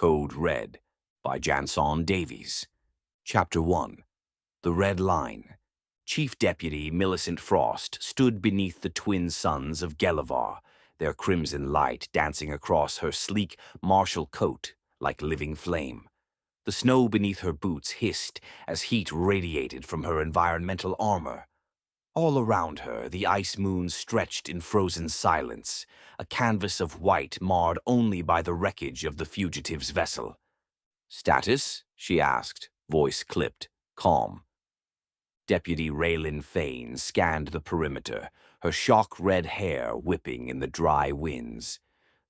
Code Red by Janson Davies. Chapter 1. The Red Line. Chief Deputy Millicent Frost stood beneath the twin suns of Gallivar, their crimson light dancing across her sleek martial coat like living flame. The snow beneath her boots hissed as heat radiated from her environmental armor. All around her, the ice moon stretched in frozen silence, a canvas of white marred only by the wreckage of the fugitives' vessel. "Status?" she asked, voice clipped, calm. Deputy Raylan Fane scanned the perimeter, her shock-red hair whipping in the dry winds.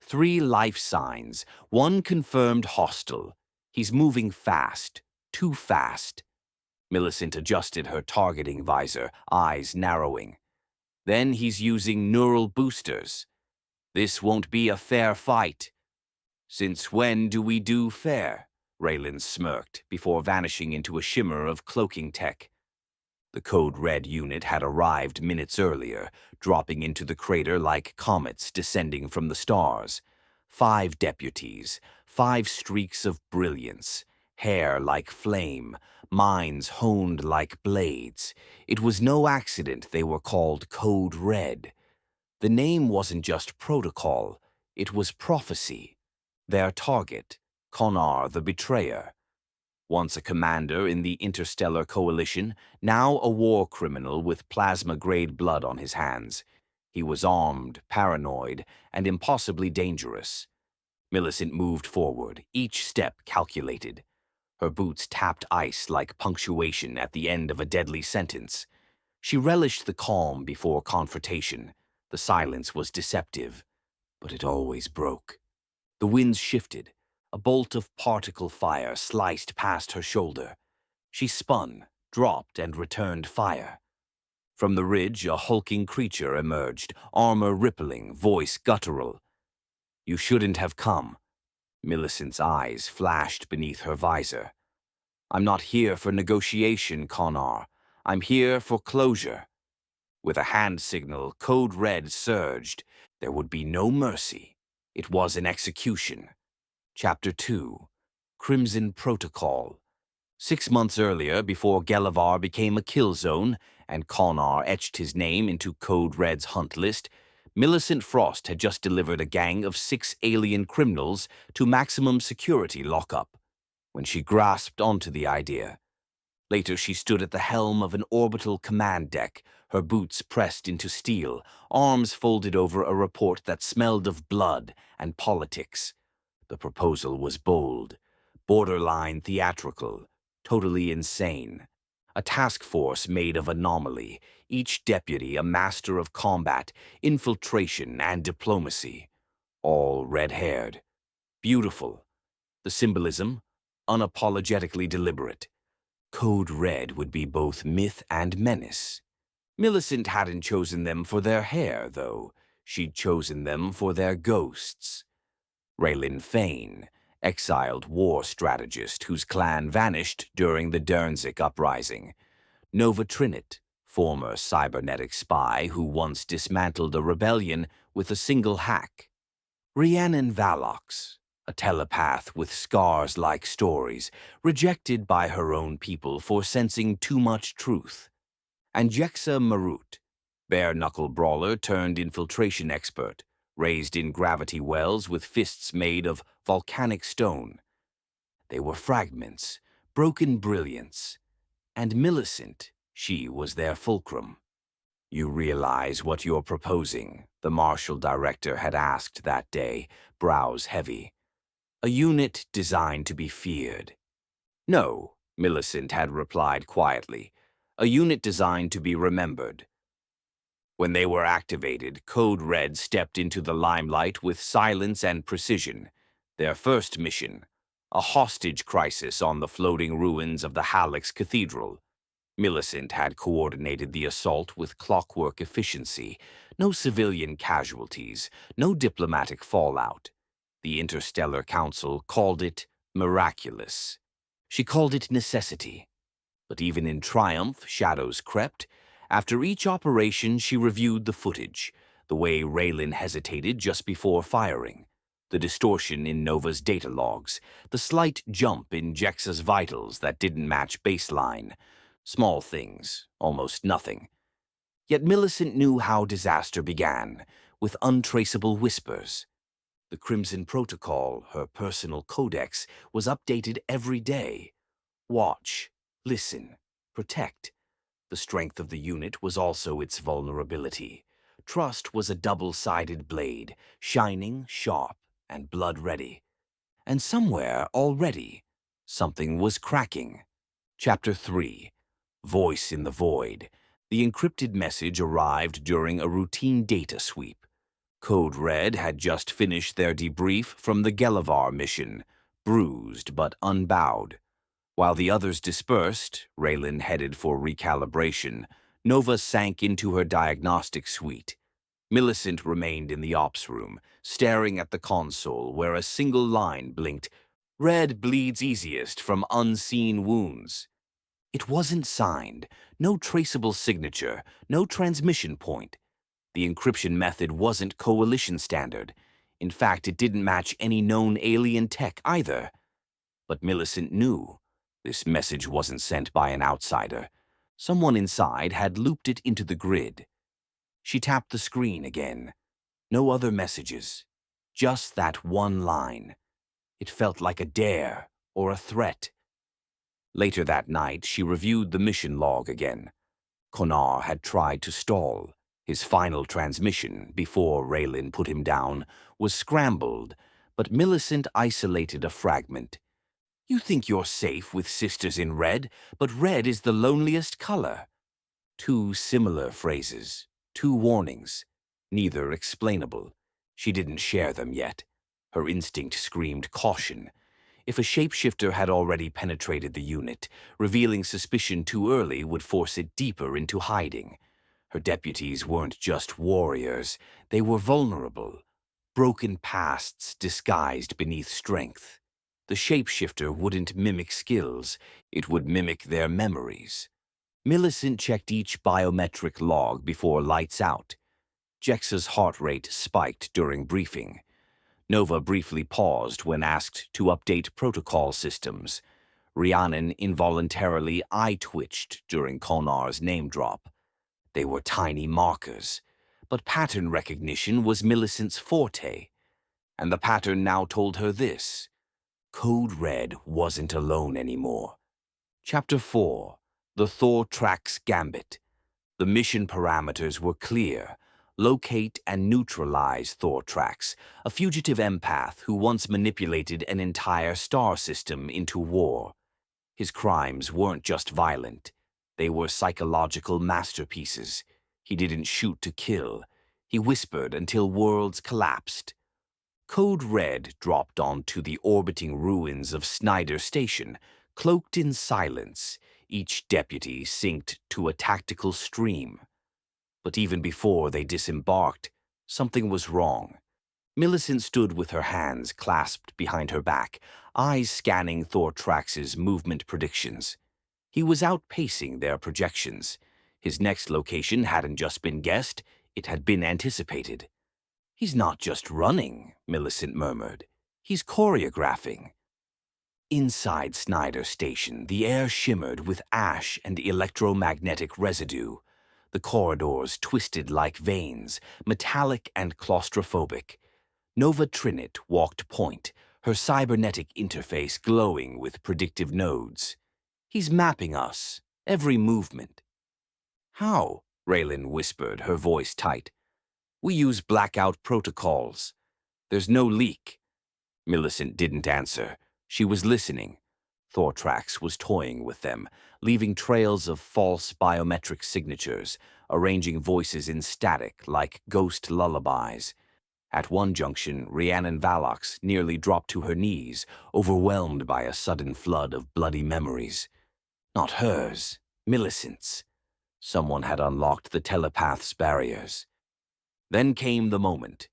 3 life signs, 1 confirmed hostile. He's moving fast, too fast. Millicent adjusted her targeting visor, eyes narrowing. Then he's using neural boosters. This won't be a fair fight. Since when do we do fair? Raylan smirked before vanishing into a shimmer of cloaking tech. The Code Red unit had arrived minutes earlier, dropping into the crater like comets descending from the stars. 5 deputies, 5 streaks of brilliance, hair like flame, minds honed like blades. It was no accident they were called Code Red. The name wasn't just protocol, it was prophecy. Their target, Konar the Betrayer. Once a commander in the Interstellar Coalition, now a war criminal with plasma-grade blood on his hands. He was armed, paranoid, and impossibly dangerous. Millicent moved forward, each step calculated. Her boots tapped ice like punctuation at the end of a deadly sentence. She relished the calm before confrontation. The silence was deceptive, but it always broke. The winds shifted. A bolt of particle fire sliced past her shoulder. She spun, dropped, and returned fire. From the ridge, a hulking creature emerged, armor rippling, voice guttural. "You shouldn't have come." Millicent's eyes flashed beneath her visor. "I'm not here for negotiation, Konar. I'm here for closure." With a hand signal, Code Red surged. There would be no mercy. It was an execution. Chapter 2. Crimson Protocol. 6 months earlier, before Gallivar became a kill zone and Konar etched his name into Code Red's hunt list, Millicent Frost had just delivered a gang of 6 alien criminals to maximum security lockup. When she grasped onto the idea. Later she stood at the helm of an orbital command deck, her boots pressed into steel, arms folded over a report that smelled of blood and politics. The proposal was bold, borderline theatrical, totally insane. A task force made of anomaly, each deputy a master of combat, infiltration, and diplomacy. All red-haired. Beautiful. The symbolism, unapologetically deliberate. Code Red would be both myth and menace. Millicent hadn't chosen them for their hair, though. She'd chosen them for their ghosts. Raylan Fane, exiled war strategist whose clan vanished during the Dernzik uprising. Nova Trinit, former cybernetic spy who once dismantled a rebellion with a single hack. Rhiannon Valox, a telepath with scars-like stories, rejected by her own people for sensing too much truth. And Jexa Marut, bare-knuckle brawler turned infiltration expert, raised in gravity wells with fists made of volcanic stone. They were fragments, broken brilliance. And Millicent, she was their fulcrum. "You realize what you're proposing?" the Marshal Director had asked that day, brows heavy. "A unit designed to be feared." "No," Millicent had replied quietly. "A unit designed to be remembered." When they were activated, Code Red stepped into the limelight with silence and precision. Their first mission, a hostage crisis on the floating ruins of the Hallex Cathedral. Millicent had coordinated the assault with clockwork efficiency. No civilian casualties, no diplomatic fallout. The Interstellar Council called it miraculous. She called it necessity. But even in triumph, shadows crept. After each operation, she reviewed the footage, the way Raylan hesitated just before firing. The distortion in Nova's data logs, the slight jump in Jexa's vitals that didn't match baseline. Small things, almost nothing. Yet Millicent knew how disaster began, with untraceable whispers. The Crimson Protocol, her personal codex, was updated every day. Watch, listen, protect. The strength of the unit was also its vulnerability. Trust was a double-sided blade, shining, sharp, and blood-ready. And somewhere, already, something was cracking. Chapter 3. Voice in the Void. The encrypted message arrived during a routine data sweep. Code Red had just finished their debrief from the Gallivar mission, bruised but unbowed. While the others dispersed, Raylan headed for recalibration, Nova sank into her diagnostic suite. Millicent remained in the ops room, staring at the console where a single line blinked, "Red bleeds easiest from unseen wounds." It wasn't signed, no traceable signature, no transmission point. The encryption method wasn't Coalition standard. In fact, it didn't match any known alien tech either. But Millicent knew this message wasn't sent by an outsider. Someone inside had looped it into the grid. She tapped the screen again. No other messages. Just that one line. It felt like a dare or a threat. Later that night, she reviewed the mission log again. Konar had tried to stall. His final transmission, before Raylan put him down, was scrambled, but Millicent isolated a fragment. "You think you're safe with Sisters in Red, but red is the loneliest color." Two similar phrases, two warnings, neither explainable. She didn't share them yet. Her instinct screamed caution. If a shapeshifter had already penetrated the unit, revealing suspicion too early would force it deeper into hiding. Her deputies weren't just warriors, they were vulnerable. Broken pasts disguised beneath strength. The shapeshifter wouldn't mimic skills, it would mimic their memories. Millicent checked each biometric log before lights out. Jexa's heart rate spiked during briefing. Nova briefly paused when asked to update protocol systems. Rhiannon involuntarily eye-twitched during Konar's name drop. They were tiny markers, but pattern recognition was Millicent's forte. And the pattern now told her this. Code Red wasn't alone anymore. Chapter 4. The Thor Tracks Gambit. The mission parameters were clear. Locate and neutralize Thor Tracks, a fugitive empath who once manipulated an entire star system into war. His crimes weren't just violent. They were psychological masterpieces. He didn't shoot to kill. He whispered until worlds collapsed. Code Red dropped onto the orbiting ruins of Snyder Station, cloaked in silence, each deputy synced to a tactical stream. But even before they disembarked, something was wrong. Millicent stood with her hands clasped behind her back, eyes scanning Thor Tracks' movement predictions. He was outpacing their projections. His next location hadn't just been guessed, it had been anticipated. "He's not just running," Millicent murmured. "He's choreographing." Inside Snyder Station, the air shimmered with ash and electromagnetic residue. The corridors twisted like veins, metallic and claustrophobic. Nova Trinit walked point, her cybernetic interface glowing with predictive nodes. "He's mapping us, every movement." "How?" Raylan whispered, her voice tight. "We use blackout protocols. There's no leak." Millicent didn't answer. She was listening. Thor Tracks was toying with them, leaving trails of false biometric signatures, arranging voices in static like ghost lullabies. At one junction, Rhiannon Valox nearly dropped to her knees, overwhelmed by a sudden flood of bloody memories. Not hers, Millicent's. Someone had unlocked the telepath's barriers. Then came the moment.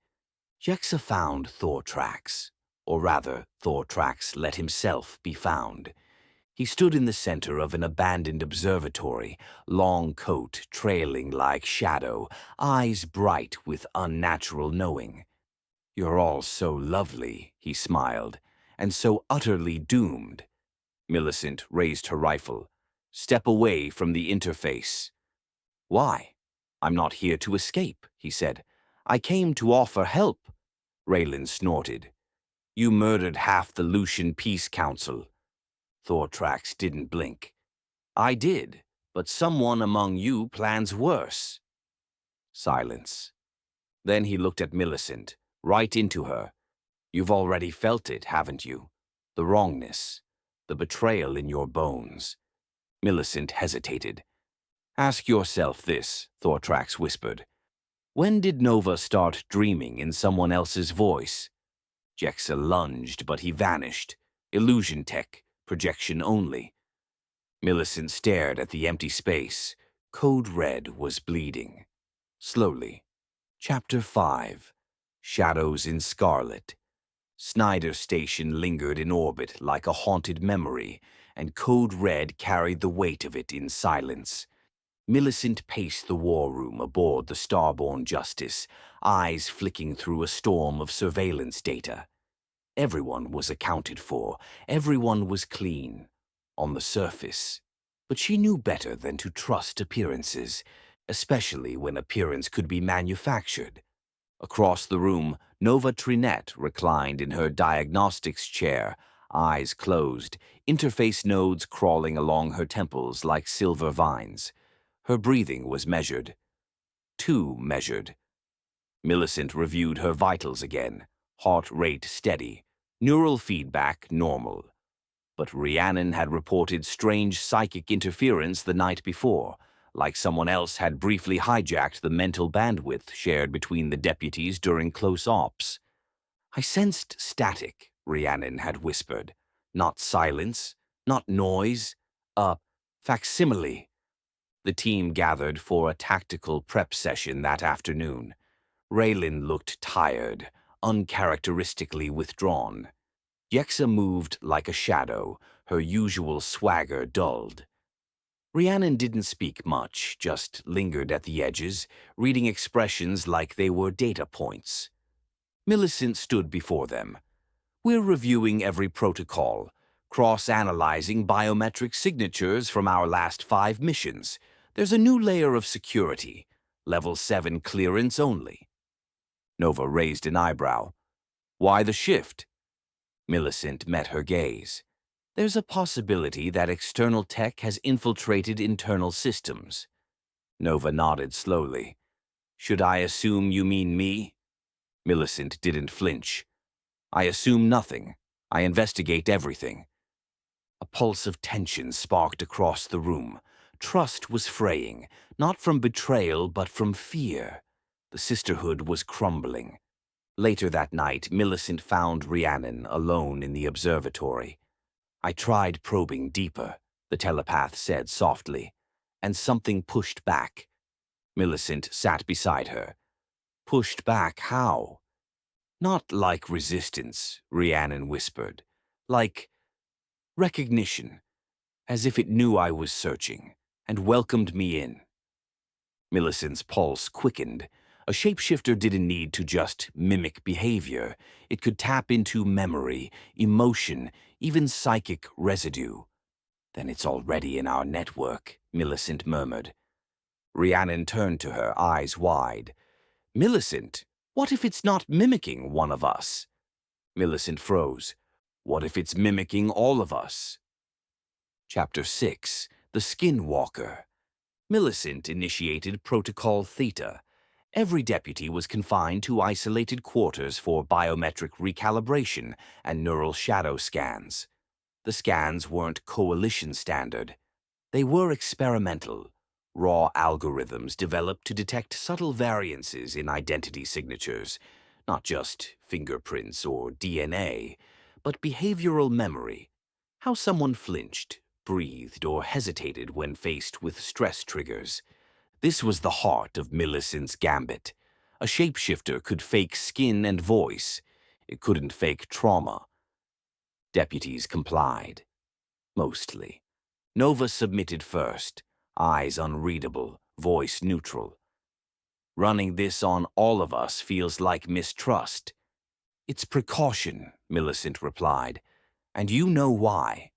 Jexa found Thor Tracks, or rather, Thor Tracks let himself be found. He stood in the center of an abandoned observatory, long coat trailing like shadow, eyes bright with unnatural knowing. You're all so lovely, he smiled, and so utterly doomed. Millicent raised her rifle. Step away from the interface. Why? I'm not here to escape, he said. I came to offer help. Raylan snorted. You murdered half the Lucian Peace Council. Thor Tracks didn't blink. I did, but someone among you plans worse. Silence. Then he looked at Millicent, right into her. You've already felt it, haven't you? The wrongness, the betrayal in your bones. Millicent hesitated. Ask yourself this, Thor Tracks whispered. When did Nova start dreaming in someone else's voice? Jexa lunged, but he vanished. Illusion tech, projection only. Millicent stared at the empty space. Code Red was bleeding. Slowly. Chapter 5. Shadows in Scarlet. Snyder Station lingered in orbit like a haunted memory, and Code Red carried the weight of it in silence. Millicent paced the war room aboard the Starborn Justice, eyes flicking through a storm of surveillance data. Everyone was accounted for, everyone was clean, on the surface. But she knew better than to trust appearances, especially when appearance could be manufactured. Across the room, Nova Trinette reclined in her diagnostics chair, eyes closed, interface nodes crawling along her temples like silver vines. Her breathing was measured. Too measured. Millicent reviewed her vitals again, heart rate steady, neural feedback normal. But Rhiannon had reported strange psychic interference the night before, like someone else had briefly hijacked the mental bandwidth shared between the deputies during close ops. I sensed static, Rhiannon had whispered. Not silence, not noise, a facsimile. The team gathered for a tactical prep session that afternoon. Raylan looked tired, uncharacteristically withdrawn. Jexa moved like a shadow, her usual swagger dulled. Rhiannon didn't speak much, just lingered at the edges, reading expressions like they were data points. Millicent stood before them. We're reviewing every protocol, cross-analyzing biometric signatures from our last 5 missions. There's a new layer of security, level 7 clearance only. Nova raised an eyebrow. Why the shift? Millicent met her gaze. There's a possibility that external tech has infiltrated internal systems. Nova nodded slowly. Should I assume you mean me? Millicent didn't flinch. I assume nothing. I investigate everything. A pulse of tension sparked across the room. Trust was fraying, not from betrayal but from fear. The sisterhood was crumbling. Later that night, Millicent found Rhiannon alone in the observatory. I tried probing deeper, the telepath said softly, and something pushed back. Millicent sat beside her. Pushed back how? Not like resistance, Rhiannon whispered. Like recognition, as if it knew I was searching, and welcomed me in. Millicent's pulse quickened. A shapeshifter didn't need to just mimic behavior. It could tap into memory, emotion, even psychic residue. Then it's already in our network, Millicent murmured. Rhiannon turned to her, eyes wide. Millicent, what if it's not mimicking one of us? Millicent froze. What if it's mimicking all of us? Chapter 6. The Skinwalker. Millicent initiated Protocol Theta. Every deputy was confined to isolated quarters for biometric recalibration and neural shadow scans. The scans weren't coalition standard. They were experimental, raw algorithms developed to detect subtle variances in identity signatures, not just fingerprints or DNA, but behavioral memory, how someone flinched, breathed, or hesitated when faced with stress triggers. This was the heart of Millicent's gambit. A shapeshifter could fake skin and voice. It couldn't fake trauma. Deputies complied. Mostly. Nova submitted first, eyes unreadable, voice neutral. Running this on all of us feels like mistrust. It's precaution, Millicent replied. And you know why.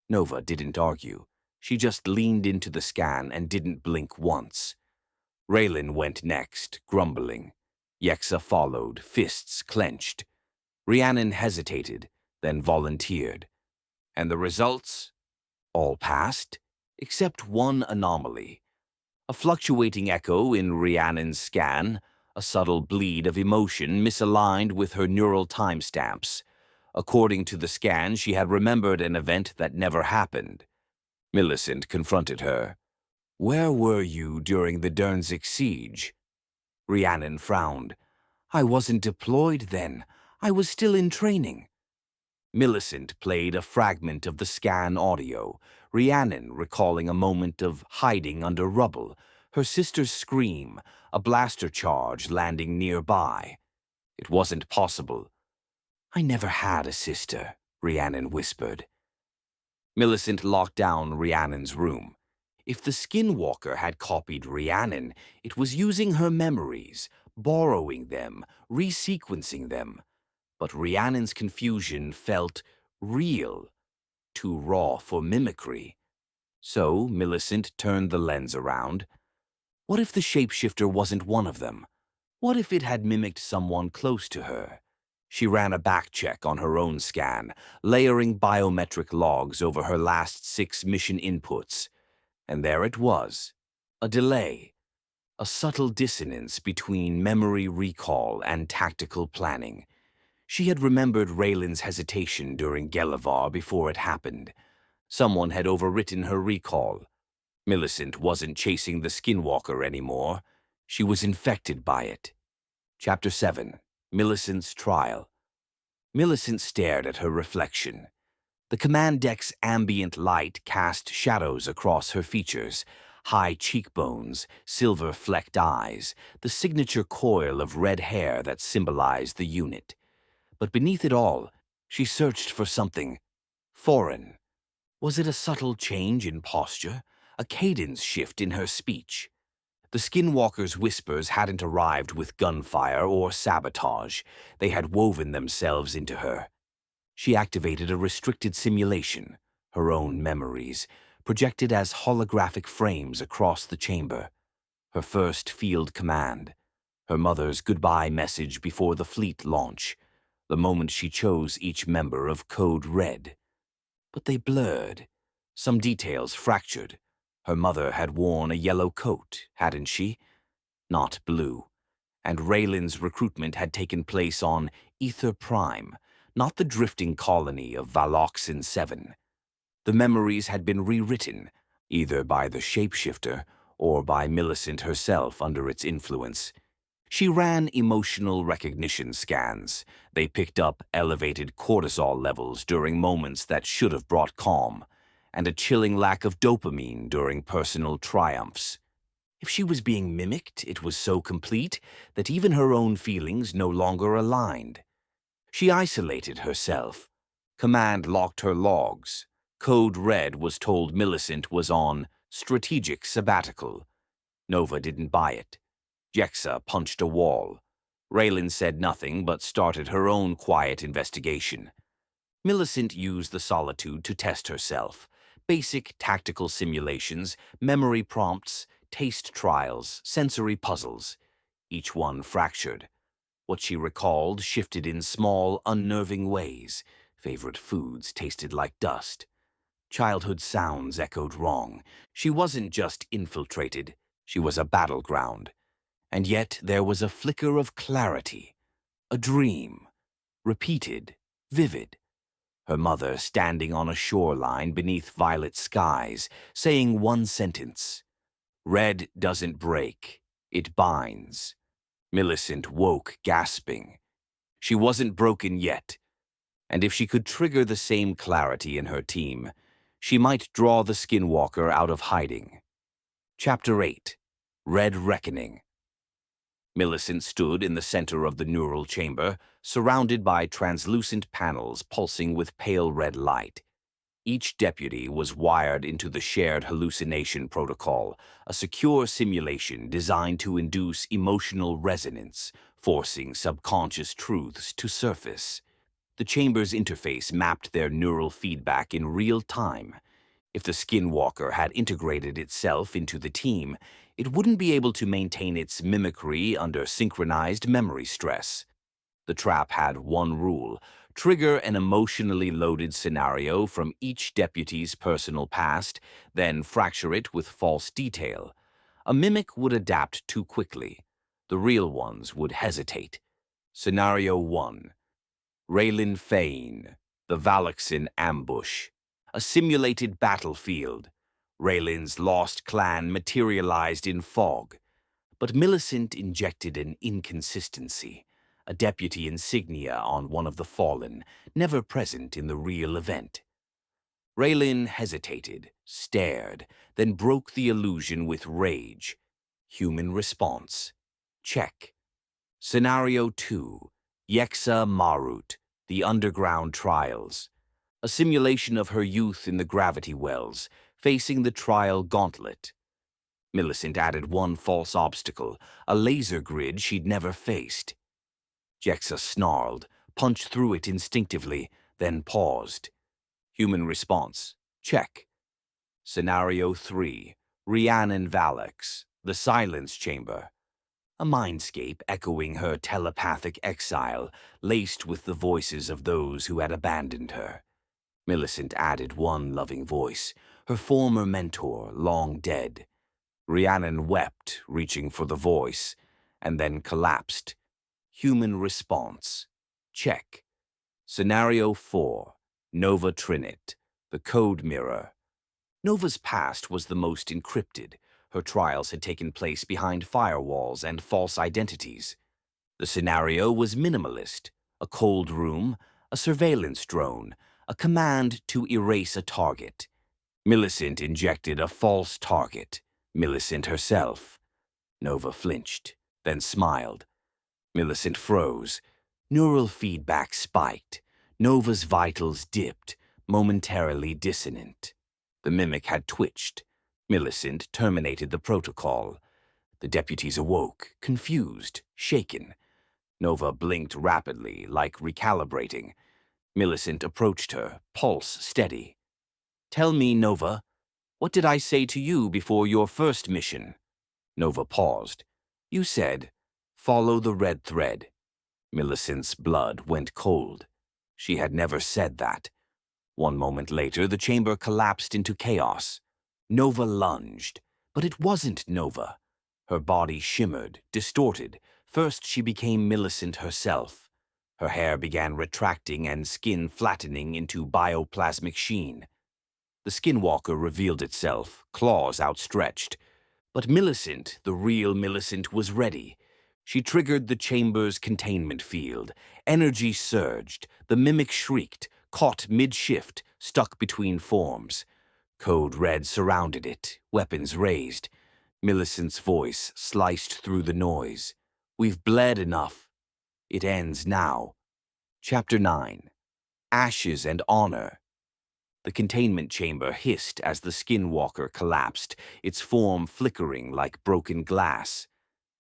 Nova didn't argue. She just leaned into the scan and didn't blink once. Raylan went next, grumbling. Yexa followed, fists clenched. Rhiannon hesitated, then volunteered. And the results? All passed, except one anomaly. A fluctuating echo in Rhiannon's scan, a subtle bleed of emotion misaligned with her neural timestamps. According to the scan, she had remembered an event that never happened. Millicent confronted her. Where were you during the Dernzik siege? Rhiannon frowned. I wasn't deployed then. I was still in training. Millicent played a fragment of the scan audio, Rhiannon recalling a moment of hiding under rubble, her sister's scream, a blaster charge landing nearby. It wasn't possible. I never had a sister, Rhiannon whispered. Millicent locked down Rhiannon's room. If the skinwalker had copied Rhiannon, it was using her memories, borrowing them, resequencing them. But Rhiannon's confusion felt real, too raw for mimicry. So Millicent turned the lens around. What if the shapeshifter wasn't one of them? What if it had mimicked someone close to her? She ran a back-check on her own scan, layering biometric logs over her last 6 mission inputs. And there it was, a delay, a subtle dissonance between memory recall and tactical planning. She had remembered Raylan's hesitation during Gallivar before it happened. Someone had overwritten her recall. Millicent wasn't chasing the skinwalker anymore. She was infected by it. Chapter 7. Millicent's Trial. Millicent stared at her reflection. The command deck's ambient light cast shadows across her features, high cheekbones, silver-flecked eyes, the signature coil of red hair that symbolized the unit. But beneath it all, she searched for something foreign. Was it a subtle change in posture, a cadence shift in her speech? The skinwalker's whispers hadn't arrived with gunfire or sabotage. They had woven themselves into her. She activated a restricted simulation, her own memories, projected as holographic frames across the chamber. Her first field command, her mother's goodbye message before the fleet launch, the moment she chose each member of Code Red. But they blurred. Some details fractured. Her mother had worn a yellow coat, hadn't she? Not blue. And Raylan's recruitment had taken place on Ether Prime, not the drifting colony of Valoxin 7. The memories had been rewritten, either by the Shapeshifter or by Millicent herself under its influence. She ran emotional recognition scans. They picked up elevated cortisol levels during moments that should have brought calm, and a chilling lack of dopamine during personal triumphs. If she was being mimicked, it was so complete that even her own feelings no longer aligned. She isolated herself. Command locked her logs. Code Red was told Millicent was on strategic sabbatical. Nova didn't buy it. Jexa punched a wall. Raylan said nothing but started her own quiet investigation. Millicent used the solitude to test herself. Basic tactical simulations, memory prompts, taste trials, sensory puzzles. Each one fractured. What she recalled shifted in small, unnerving ways. Favorite foods tasted like dust. Childhood sounds echoed wrong. She wasn't just infiltrated. She was a battleground. And yet there was a flicker of clarity, a dream, repeated, vivid. Her mother standing on a shoreline beneath violet skies, saying one sentence, "Red doesn't break, it binds." Millicent woke, gasping. She wasn't broken yet, and if she could trigger the same clarity in her team, she might draw the skinwalker out of hiding. Chapter 8. Red Reckoning. Millicent stood in the center of the neural chamber, surrounded by translucent panels pulsing with pale red light. Each deputy was wired into the shared hallucination protocol, a secure simulation designed to induce emotional resonance, forcing subconscious truths to surface. The chamber's interface mapped their neural feedback in real time. If the skinwalker had integrated itself into the team, it wouldn't be able to maintain its mimicry under synchronized memory stress. The trap had one rule: trigger an emotionally loaded scenario from each deputy's personal past, then fracture it with false detail. A mimic would adapt too quickly. The real ones would hesitate. Scenario 1. Raylan Fane, the Valaksin ambush. A simulated battlefield. Raylan's lost clan materialized in fog. But Millicent injected an inconsistency, a deputy insignia on one of the fallen, never present in the real event. Raylan hesitated, stared, then broke the illusion with rage. Human response. Check. Scenario 2. Yexa Marut, the Underground Trials. A simulation of her youth in the gravity wells, facing the trial gauntlet. Millicent added one false obstacle, a laser grid she'd never faced. Jexa snarled, punched through it instinctively, then paused. Human response. Check. Scenario 3. Rhiannon Valix, the Silence Chamber. A mindscape echoing her telepathic exile, laced with the voices of those who had abandoned her. Millicent added one loving voice, her former mentor, long dead. Rhiannon wept, reaching for the voice, and then collapsed. Human response. Check. Scenario 4. Nova Trinit, the Code Mirror. Nova's past was the most encrypted. Her trials had taken place behind firewalls and false identities. The scenario was minimalist: a cold room, a surveillance drone, a command to erase a target. Millicent injected a false target. Millicent herself. Nova flinched, then smiled. Millicent froze. Neural feedback spiked. Nova's vitals dipped, momentarily dissonant. The mimic had twitched. Millicent terminated the protocol. The deputies awoke, confused, shaken. Nova blinked rapidly, like recalibrating. Millicent approached her, pulse steady. "Tell me, Nova, what did I say to you before your first mission?" Nova paused. "You said, 'Follow the red thread.'" Millicent's blood went cold. She had never said that. 1 moment later, the chamber collapsed into chaos. Nova lunged, but it wasn't Nova. Her body shimmered, distorted. First, she became Millicent herself. Her hair began retracting and skin flattening into bioplasmic sheen. The skinwalker revealed itself, claws outstretched. But Millicent, the real Millicent, was ready. She triggered the chamber's containment field. Energy surged. The mimic shrieked, caught mid-shift, stuck between forms. Code Red surrounded it, weapons raised. Millicent's voice sliced through the noise. "We've bled enough. It ends now." Chapter 9. Ashes and Honor. The containment chamber hissed as the skinwalker collapsed, its form flickering like broken glass.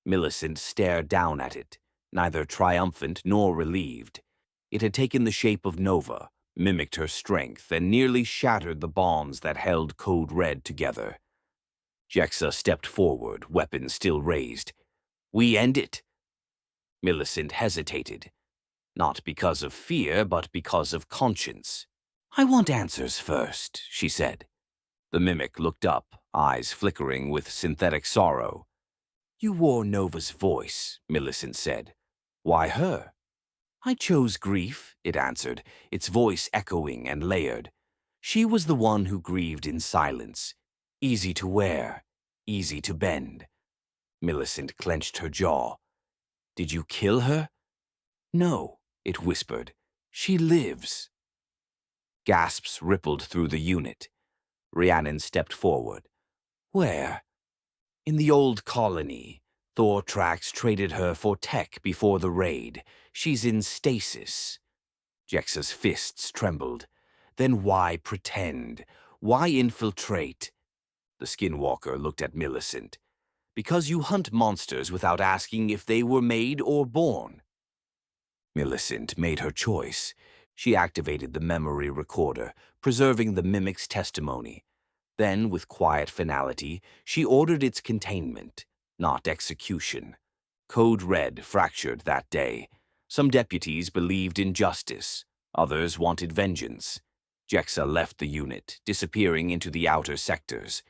Millicent stared down at it, neither triumphant nor relieved. It had taken the shape of Nova, mimicked her strength, and nearly shattered the bonds that held Code Red together. Jexa stepped forward, weapon still raised. "We end it." Millicent hesitated, not because of fear, but because of conscience. "I want answers first," she said. The mimic looked up, eyes flickering with synthetic sorrow. "You wore Nova's voice," Millicent said. "Why her?" "I chose grief," it answered, its voice echoing and layered. "She was the one who grieved in silence. Easy to wear, easy to bend." Millicent clenched her jaw. "Did you kill her?" "No," it whispered. "She lives." Gasps rippled through the unit. Rhiannon stepped forward. "Where?" "In the old colony. Thor Tracks traded her for tech before the raid. She's in stasis." Jexa's fists trembled. "Then why pretend? Why infiltrate?" The skinwalker looked at Millicent. Because you hunt monsters without asking if they were made or born. Millicent made her choice. She activated the memory recorder, preserving the mimic's testimony. Then, with quiet finality, she ordered its containment, not execution. Code Red fractured that day. Some deputies believed in justice. Others wanted vengeance. Jexa left the unit, disappearing into the outer sectors.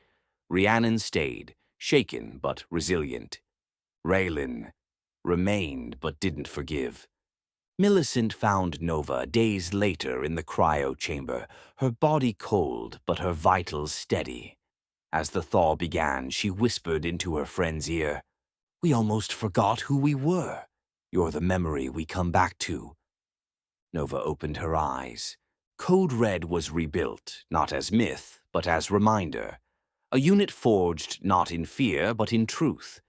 Rhiannon stayed, shaken but resilient. Raylan remained but didn't forgive. Millicent found Nova days later in the cryo chamber, her body cold but her vitals steady. As the thaw began, she whispered into her friend's ear, "We almost forgot who we were. You're the memory we come back to." Nova opened her eyes. Code Red was rebuilt, not as myth, but as reminder. A unit forged not in fear, but in truth.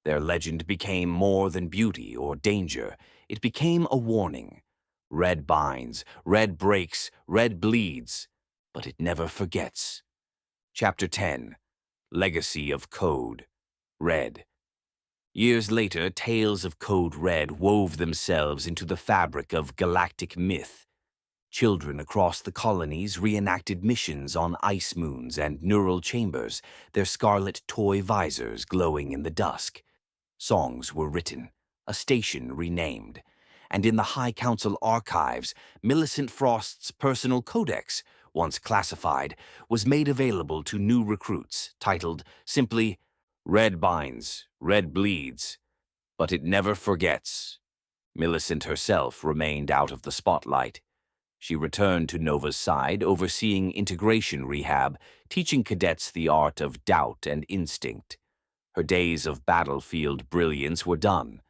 Their legend became more than beauty or danger. It became a warning. Red binds, red breaks, red bleeds, but it never forgets. Chapter 10. Legacy of Code Red. Years later, tales of Code Red wove themselves into the fabric of galactic myth. Children across the colonies reenacted missions on ice moons and neural chambers, their scarlet toy visors glowing in the dusk. Songs were written, a station renamed, and in the High Council archives, Millicent Frost's personal codex, once classified, was made available to new recruits, titled simply Red Binds, Red Bleeds. But it never forgets. Millicent herself remained out of the spotlight. She returned to Nova's side, overseeing integration rehab, teaching cadets the art of doubt and instinct. Her days of battlefield brilliance were done,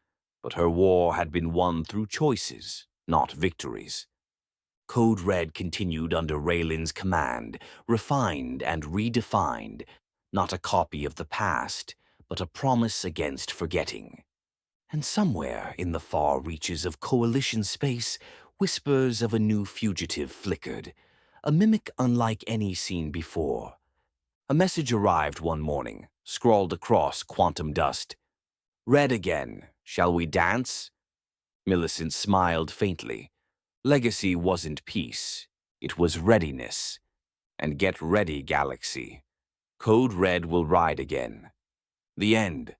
but her war had been won through choices, not victories. Code Red continued under Raylan's command, refined and redefined, not a copy of the past, but a promise against forgetting. And somewhere in the far reaches of Coalition space, whispers of a new fugitive flickered, a mimic unlike any seen before. A message arrived one morning, scrawled across quantum dust. "Red again. Shall we dance?" Millicent smiled faintly. Legacy wasn't peace. It was readiness. And get ready, Galaxy. Code Red will ride again. The end.